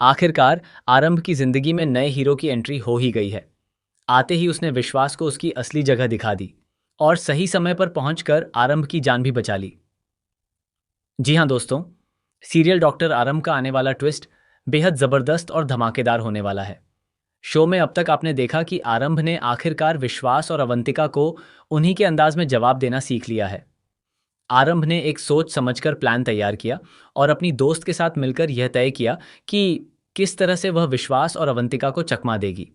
आखिरकार आरंभ की जिंदगी में नए हीरो की एंट्री हो ही गई है। आते ही उसने विश्वास को उसकी असली जगह दिखा दी और सही समय पर पहुंचकर आरंभ की जान भी बचा ली। जी हाँ दोस्तों, सीरियल डॉक्टर आरंभ का आने वाला ट्विस्ट बेहद जबरदस्त और धमाकेदार होने वाला है। शो में अब तक आपने देखा कि आरंभ ने आखिरकार विश्वास और अवंतिका को उन्हीं के अंदाज में जवाब देना सीख लिया है। आरंभ ने एक सोच समझकर प्लान तैयार किया और अपनी दोस्त के साथ मिलकर यह तय किया कि किस तरह से वह विश्वास और अवंतिका को चकमा देगी।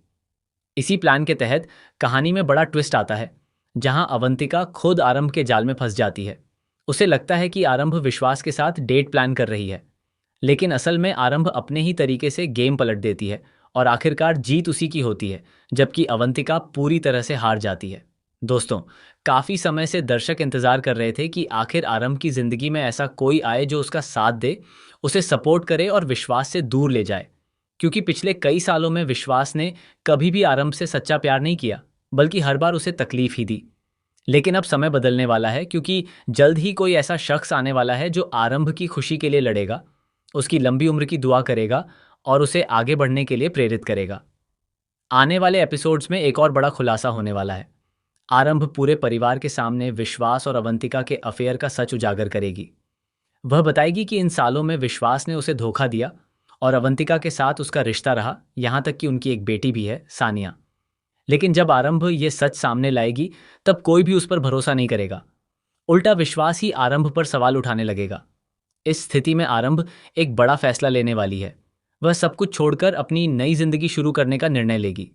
इसी प्लान के तहत कहानी में बड़ा ट्विस्ट आता है, जहां अवंतिका खुद आरंभ के जाल में फंस जाती है। उसे लगता है कि आरंभ विश्वास के साथ डेट प्लान कर रही है, लेकिन असल में आरंभ अपने ही तरीके से गेम पलट देती है और आखिरकार जीत उसी की होती है, जबकि अवंतिका पूरी तरह से हार जाती है। दोस्तों, काफी समय से दर्शक इंतजार कर रहे थे कि आखिर आरंभ की जिंदगी में ऐसा कोई आए जो उसका साथ दे, उसे सपोर्ट करे और विश्वास से दूर ले जाए। क्योंकि पिछले कई सालों में विश्वास ने कभी भी आरंभ से सच्चा प्यार नहीं किया, बल्कि हर बार उसे तकलीफ ही दी। लेकिन अब समय बदलने वाला है, क्योंकि जल्द ही कोई ऐसा शख्स आने वाला है जो आरंभ की खुशी के लिए लड़ेगा, उसकी लंबी उम्र की दुआ करेगा और उसे आगे बढ़ने के लिए प्रेरित करेगा। आने वाले एपिसोड्स में एक और बड़ा खुलासा होने वाला है। आरंभ पूरे परिवार के सामने विश्वास और अवंतिका के अफेयर का सच उजागर करेगी। वह बताएगी कि इन सालों में विश्वास ने उसे धोखा दिया और अवंतिका के साथ उसका रिश्ता रहा, यहाँ तक कि उनकी एक बेटी भी है, सानिया। लेकिन जब आरंभ ये सच सामने लाएगी, तब कोई भी उस पर भरोसा नहीं करेगा। उल्टा विश्वास ही आरंभ पर सवाल उठाने लगेगा। इस स्थिति में आरंभ एक बड़ा फैसला लेने वाली है। वह सब कुछ छोड़कर अपनी नई जिंदगी शुरू करने का निर्णय लेगी।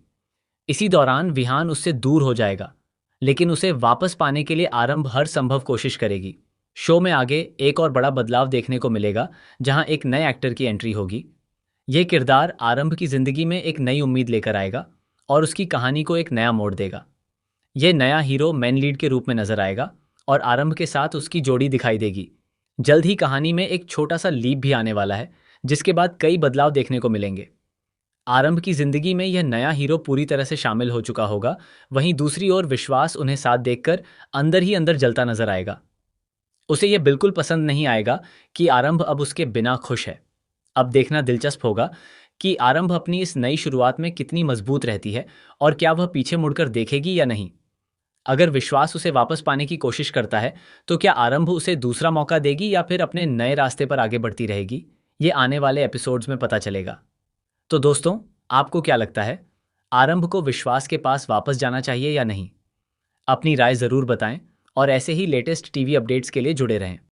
इसी दौरान विहान उससे दूर हो जाएगा, लेकिन उसे वापस पाने के लिए आरंभ हर संभव कोशिश करेगी। शो में आगे एक और बड़ा बदलाव देखने को मिलेगा, जहां एक नए एक्टर की एंट्री होगी। यह किरदार आरंभ की जिंदगी में एक नई उम्मीद लेकर आएगा और उसकी कहानी को एक नया मोड़ देगा। यह नया हीरो मेन लीड के रूप में नजर आएगा और आरंभ के साथ उसकी जोड़ी दिखाई देगी। जल्द ही कहानी में एक छोटा सा लीप भी आने वाला है, जिसके बाद कई बदलाव देखने को मिलेंगे। आरंभ की जिंदगी में यह नया हीरो पूरी तरह से शामिल हो चुका होगा, वहीं दूसरी ओर विश्वास उन्हें साथ देखकर अंदर ही अंदर जलता नजर आएगा। उसे यह बिल्कुल पसंद नहीं आएगा कि आरंभ अब उसके बिना खुश है। अब देखना दिलचस्प होगा कि आरंभ अपनी इस नई शुरुआत में कितनी मजबूत रहती है और क्या वह पीछे मुड़कर देखेगी या नहीं। अगर विश्वास उसे वापस पाने की कोशिश करता है, तो क्या आरंभ उसे दूसरा मौका देगी या फिर अपने नए रास्ते पर आगे बढ़ती रहेगी? ये आने वाले एपिसोड्स में पता चलेगा। तो दोस्तों, आपको क्या लगता है, आरंभ को विश्वास के पास वापस जाना चाहिए या नहीं? अपनी राय जरूर बताएं और ऐसे ही लेटेस्ट टीवी अपडेट्स के लिए जुड़े रहें।